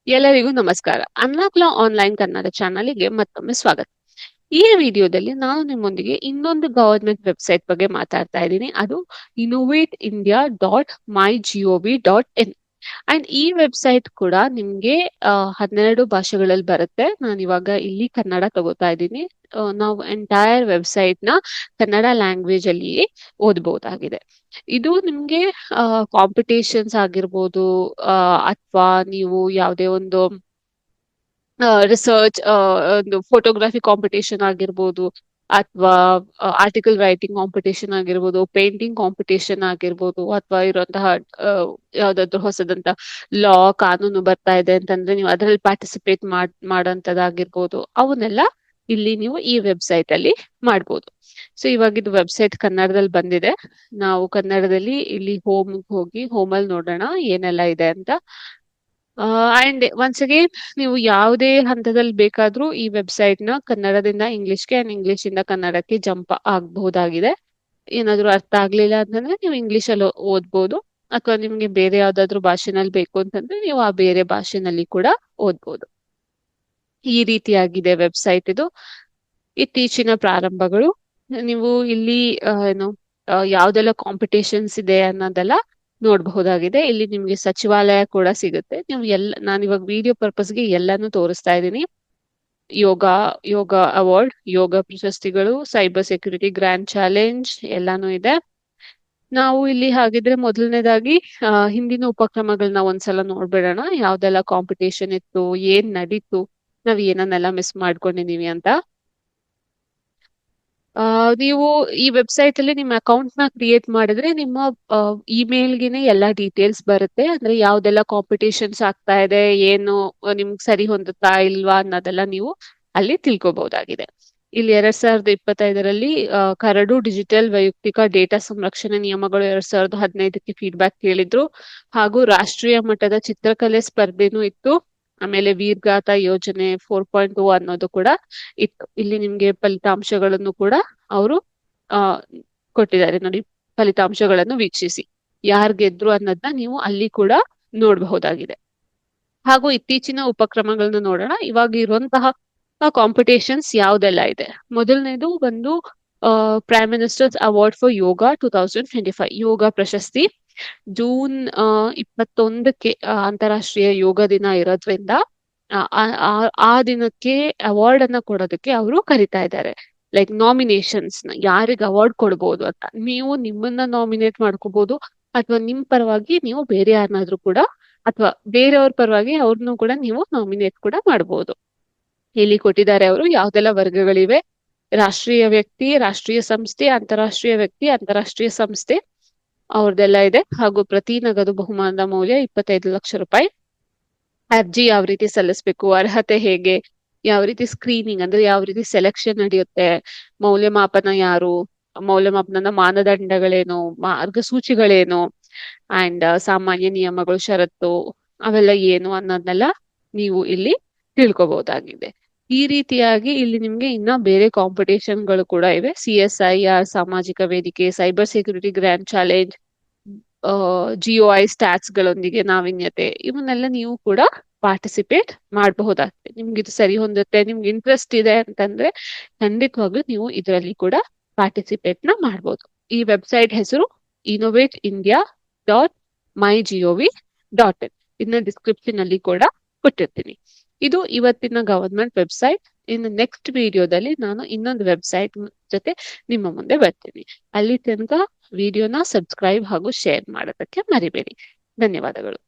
ಎಲ್ಲರಿಗೂ ನಮಸ್ಕಾರ. ಅನ್ಲಾಕ್ ಲಾ ಆನ್ಲೈನ್ ಕನ್ನಡ ಚಾನಲ್ಗೆ ಮತ್ತೊಮ್ಮೆ ಸ್ವಾಗತ. ಈ ವಿಡಿಯೋದಲ್ಲಿ ನಾನು ನಿಮ್ಮೊಂದಿಗೆ ಇನ್ನೊಂದು ಗವರ್ಮೆಂಟ್ ವೆಬ್ಸೈಟ್ ಬಗ್ಗೆ ಮಾತಾಡ್ತಾ ಇದ್ದೀನಿ. ಅದು innovateindia.mygov.in. ಅಂಡ್ ಈ ವೆಬ್ಸೈಟ್ ಕೂಡ ನಿಮ್ಗೆ 12 ಭಾಷೆಗಳಲ್ಲಿ ಬರುತ್ತೆ. ನಾನು ಇವಾಗ ಇಲ್ಲಿ ಕನ್ನಡ ತಗೋತಾ ಇದ್ದೀನಿ. ನಾವು ಎಂಟೈರ್ ವೆಬ್ಸೈಟ್ ನ ಕನ್ನಡ ಲ್ಯಾಂಗ್ವೇಜ್ ಅಲ್ಲಿ ಓದಬಹುದಾಗಿದೆ. ಇದು ನಿಮ್ಗೆ ಕಾಂಪಿಟೇಷನ್ಸ್ ಆಗಿರ್ಬೋದು, ಅಥವಾ ನೀವು ಯಾವುದೇ ಒಂದು ರಿಸರ್ಚ್, ಒಂದು ಫೋಟೋಗ್ರಫಿ ಕಾಂಪಿಟೇಷನ್ ಆಗಿರ್ಬೋದು, ಅಥವಾ ಆರ್ಟಿಕಲ್ ರೈಟಿಂಗ್ ಕಾಂಪಿಟೇಷನ್ ಆಗಿರ್ಬೋದು, ಪೇಂಟಿಂಗ್ ಕಾಂಪಿಟೇಷನ್ ಆಗಿರ್ಬೋದು, ಅಥವಾ ಇರುವಂತಹ ಯಾವ್ದಾದ್ರು ಹೊಸದಂತ ಲಾ ಕಾನೂನು ಬರ್ತಾ ಇದೆ ಅಂತಂದ್ರೆ ನೀವು ಅದರಲ್ಲಿ ಪಾರ್ಟಿಸಿಪೇಟ್ ಮಾಡೋಂಥದ್ದಾಗಿರ್ಬೋದು, ಅವನ್ನೆಲ್ಲ ಇಲ್ಲಿ ನೀವು ಈ ವೆಬ್ಸೈಟ್ ಅಲ್ಲಿ ಮಾಡ್ಬೋದು. ಸೊ ಇವಾಗ ಇದು ವೆಬ್ಸೈಟ್ ಕನ್ನಡದಲ್ಲಿ ಬಂದಿದೆ. ನಾವು ಕನ್ನಡದಲ್ಲಿ ಇಲ್ಲಿ ಹೋಮ್ ಹೋಗಿ ಹೋಮಲ್ಲಿ ನೋಡೋಣ ಏನೆಲ್ಲ ಇದೆ ಅಂತ. ಅಂಡ್ ಒನ್ಸ್ ಅಗೇನ್, ನೀವು ಯಾವುದೇ ಹಂತದಲ್ಲಿ ಬೇಕಾದ್ರೂ ಈ ವೆಬ್ಸೈಟ್ ನ ಕನ್ನಡದಿಂದ ಇಂಗ್ಲಿಷ್ಗೆ ಅಂಡ್ ಇಂಗ್ಲಿಷ್ ಇಂದ ಕನ್ನಡಕ್ಕೆ ಜಂಪ್ ಆಗಬಹುದಾಗಿದೆ. ಏನಾದ್ರೂ ಅರ್ಥ ಆಗ್ಲಿಲ್ಲ ಅಂತಂದ್ರೆ ನೀವು ಇಂಗ್ಲಿಷ್ ಅಲ್ಲಿ ಓದ್ಬೋದು, ಅಥವಾ ನಿಮ್ಗೆ ಬೇರೆ ಯಾವ್ದಾದ್ರು ಭಾಷೆನಲ್ಲಿ ಬೇಕು ಅಂತಂದ್ರೆ ನೀವು ಆ ಬೇರೆ ಭಾಷೆನಲ್ಲಿ ಕೂಡ ಓದ್ಬೋದು. ಈ ರೀತಿಯಾಗಿದೆ ವೆಬ್ಸೈಟ್ ಇದು. ಇತ್ತೀಚಿನ ಪ್ರಾರಂಭಗಳು. ನೀವು ಇಲ್ಲಿ ಏನು ಯಾವ್ದೆಲ್ಲ ಕಾಂಪಿಟೇಷನ್ಸ್ ಇದೆ ಅನ್ನೋದೆಲ್ಲ ನೋಡಬಹುದಾಗಿದೆ. ಇಲ್ಲಿ ನಿಮ್ಗೆ ಸಚಿವಾಲಯ ಕೂಡ ಸಿಗುತ್ತೆ. ನೀವು ನಾನು ಇವಾಗ ವಿಡಿಯೋ ಪರ್ಪಸ್ಗೆ ಎಲ್ಲಾನು ತೋರಿಸ್ತಾ ಇದ್ದೀನಿ. ಯೋಗ ಯೋಗ ಅವಾರ್ಡ್, ಯೋಗ ಪ್ರಶಸ್ತಿಗಳು, ಸೈಬರ್ ಸೆಕ್ಯೂರಿಟಿ ಗ್ರ್ಯಾಂಡ್ ಚಾಲೆಂಜ್ ಎಲ್ಲಾನು ಇದೆ. ನಾವು ಇಲ್ಲಿ ಹಾಗಿದ್ರೆ ಮೊದಲನೇದಾಗಿ ಹಿಂದಿನ ಉಪಕ್ರಮಗಳನ್ನ ಒಂದ್ಸಲ ನೋಡ್ಬಿಡೋಣ. ಯಾವ್ದೆಲ್ಲ ಕಾಂಪಿಟೇಷನ್ ಇತ್ತು, ಏನ್ ನಡೀತು, ನಾವ್ ಏನನ್ನೆಲ್ಲ ಮಿಸ್ ಮಾಡ್ಕೊಂಡಿದೀವಿ ಅಂತ. ನೀವು ಈ ವೆಬ್ಸೈಟ್ ಅಲ್ಲಿ ನಿಮ್ಮ ಅಕೌಂಟ್ ನ ಕ್ರಿಯೇಟ್ ಮಾಡಿದ್ರೆ ನಿಮ್ಮ ಇಮೇಲ್ಗೆನೆ ಎಲ್ಲಾ ಡೀಟೇಲ್ಸ್ ಬರುತ್ತೆ. ಅಂದ್ರೆ ಯಾವ್ದೆಲ್ಲ ಕಾಂಪಿಟೇಷನ್ಸ್ ಆಗ್ತಾ ಇದೆ, ಏನು ನಿಮ್ಗೆ ಸರಿ ಹೊಂದುತ್ತಾ ಇಲ್ವಾ ಅನ್ನೋದೆಲ್ಲ ನೀವು ಅಲ್ಲಿ ತಿಳ್ಕೊಬಹುದಾಗಿದೆ. ಇಲ್ಲಿ 2025ರಲ್ಲಿ ಕರಡು ಡಿಜಿಟಲ್ ವೈಯಕ್ತಿಕ ಡೇಟಾ ಸಂರಕ್ಷಣೆ ನಿಯಮಗಳು 2015ಕ್ಕೆ ಫೀಡ್ಬ್ಯಾಕ್ ಕೇಳಿದ್ರು. ಹಾಗೂ ರಾಷ್ಟ್ರೀಯ ಮಟ್ಟದ ಚಿತ್ರಕಲೆ ಸ್ಪರ್ಧೆನೂ ಇತ್ತು. ಆಮೇಲೆ ವೀರ್ಗಾತ ಯೋಜನೆ 4.0 ಅನ್ನೋದು ಕೂಡ ಇತ್ತು. ಇಲ್ಲಿ ನಿಮ್ಗೆ ಫಲಿತಾಂಶಗಳನ್ನು ಕೂಡ ಅವರು ಕೊಟ್ಟಿದ್ದಾರೆ ನೋಡಿ. ಫಲಿತಾಂಶಗಳನ್ನು ವೀಕ್ಷಿಸಿ, ಯಾರ್ ಗೆದ್ರು ಅನ್ನೋದನ್ನ ನೀವು ಅಲ್ಲಿ ಕೂಡ ನೋಡಬಹುದಾಗಿದೆ. ಹಾಗೂ ಇತ್ತೀಚಿನ ಉಪಕ್ರಮಗಳನ್ನ ನೋಡೋಣ. ಇವಾಗ ಇರುವಂತಹ ಕಾಂಪಿಟೇಷನ್ಸ್ ಯಾವ್ದೆಲ್ಲ ಇದೆ. ಮೊದಲನೇದು ಬಂದು ಪ್ರೈಮ್ ಮಿನಿಸ್ಟರ್ಸ್ ಅವಾರ್ಡ್ ಫಾರ್ ಯೋಗ 2025 ಯೋಗ ಪ್ರಶಸ್ತಿ. ಜೂನ್ 21ಕ್ಕೆ ಅಂತಾರಾಷ್ಟ್ರೀಯ ಯೋಗ ದಿನ ಇರೋದ್ರಿಂದ ಆ ದಿನಕ್ಕೆ ಅವಾರ್ಡ್ ಅನ್ನ ಕೊಡೋದಕ್ಕೆ ಅವರು ಕರಿತಾ ಇದ್ದಾರೆ. ಲೈಕ್ ನಾಮಿನೇಷನ್ಸ್ ನ ಯಾರಿಗೆ ಅವಾರ್ಡ್ ಕೊಡ್ಬೋದು ಅಂತ. ನೀವು ನಿಮ್ಮನ್ನ ನಾಮಿನೇಟ್ ಮಾಡ್ಕೋಬಹುದು, ಅಥವಾ ನಿಮ್ ಪರವಾಗಿ ನೀವು ಬೇರೆ ಯಾರನ್ನಾದ್ರೂ ಕೂಡ, ಅಥವಾ ಬೇರೆಯವ್ರ ಪರವಾಗಿ ಅವ್ರನ್ನೂ ಕೂಡ ನೀವು ನಾಮಿನೇಟ್ ಕೂಡ ಮಾಡಬಹುದು. ಇಲ್ಲಿ ಕೊಟ್ಟಿದ್ದಾರೆ ಅವರು ಯಾವ್ದೆಲ್ಲ ವರ್ಗಗಳಿವೆ. ರಾಷ್ಟ್ರೀಯ ವ್ಯಕ್ತಿ, ರಾಷ್ಟ್ರೀಯ ಸಂಸ್ಥೆ, ಅಂತಾರಾಷ್ಟ್ರೀಯ ವ್ಯಕ್ತಿ, ಅಂತಾರಾಷ್ಟ್ರೀಯ ಸಂಸ್ಥೆ, ಅವ್ರದ್ದೆಲ್ಲ ಇದೆ. ಹಾಗೂ ಪ್ರತಿ ನಗದು ಬಹುಮಾನದ ಮೌಲ್ಯ 25 ಲಕ್ಷ ರೂಪಾಯಿ. ಅರ್ಜಿ ಯಾವ ರೀತಿ ಸಲ್ಲಿಸ್ಬೇಕು, ಅರ್ಹತೆ ಹೇಗೆ, ಯಾವ ರೀತಿ ಸ್ಕ್ರೀನಿಂಗ್ ಅಂದ್ರೆ ಯಾವ ರೀತಿ ಸೆಲೆಕ್ಷನ್ ನಡೆಯುತ್ತೆ, ಮೌಲ್ಯಮಾಪನ ಯಾರು, ಮೌಲ್ಯಮಾಪನದ ಮಾನದಂಡಗಳೇನು, ಮಾರ್ಗಸೂಚಿಗಳೇನು, ಅಂಡ್ ಸಾಮಾನ್ಯ ನಿಯಮಗಳು, ಷರತ್ತು ಅವೆಲ್ಲ ಏನು ಅನ್ನೋದನ್ನೆಲ್ಲ ನೀವು ಇಲ್ಲಿ ತಿಳ್ಕೊಬಹುದಾಗಿದೆ. ಈ ರೀತಿಯಾಗಿ ಇಲ್ಲಿ ನಿಮ್ಗೆ ಇನ್ನ ಬೇರೆ ಕಾಂಪಿಟೇಷನ್ಗಳು ಕೂಡ ಇವೆ. CSIR ಸಾಮಾಜಿಕ ವೇದಿಕೆ, cyber security grand challenge, GOI stats ಗಳೊಂದಿಗೆ ನಾವೀನ್ಯತೆ, ಇವನ್ನೆಲ್ಲ ನೀವು ಕೂಡ ಪಾರ್ಟಿಸಿಪೇಟ್ ಮಾಡಬಹುದಾಗ್ತದೆ. ನಿಮ್ಗೆ ಇದು ಸರಿ ಹೊಂದುತ್ತೆ, ನಿಮ್ಗೆ ಇಂಟ್ರೆಸ್ಟ್ ಇದೆ ಅಂತಂದ್ರೆ ಖಂಡಿತವಾಗ್ಲೂ ನೀವು ಇದರಲ್ಲಿ ಕೂಡ ಪಾರ್ಟಿಸಿಪೇಟ್ ನ ಮಾಡ್ಬೋದು. ಈ ವೆಬ್ಸೈಟ್ ಹೆಸರು innovateindia.mygov.in. ಇದನ್ನ ಡಿಸ್ಕ್ರಿಪ್ಷನ್ ಅಲ್ಲಿ ಕೂಡ ಕೊಟ್ಟಿರ್ತೀನಿ. ಇದು ಇವತ್ತಿನ ಗವರ್ಮೆಂಟ್ ವೆಬ್ಸೈಟ್. ಇನ್ನು ನೆಕ್ಸ್ಟ್ ವಿಡಿಯೋದಲ್ಲಿ ನಾನು ಇನ್ನೊಂದು ವೆಬ್ಸೈಟ್ ಜೊತೆ ನಿಮ್ಮ ಮುಂದೆ ಬರ್ತೀನಿ. ಅಲ್ಲಿ ತನಕ ವಿಡಿಯೋನ ಸಬ್ಸ್ಕ್ರೈಬ್ ಹಾಗೂ ಶೇರ್ ಮಾಡೋದಕ್ಕೆ ಮರಿಬೇಡಿ. ಧನ್ಯವಾದಗಳು.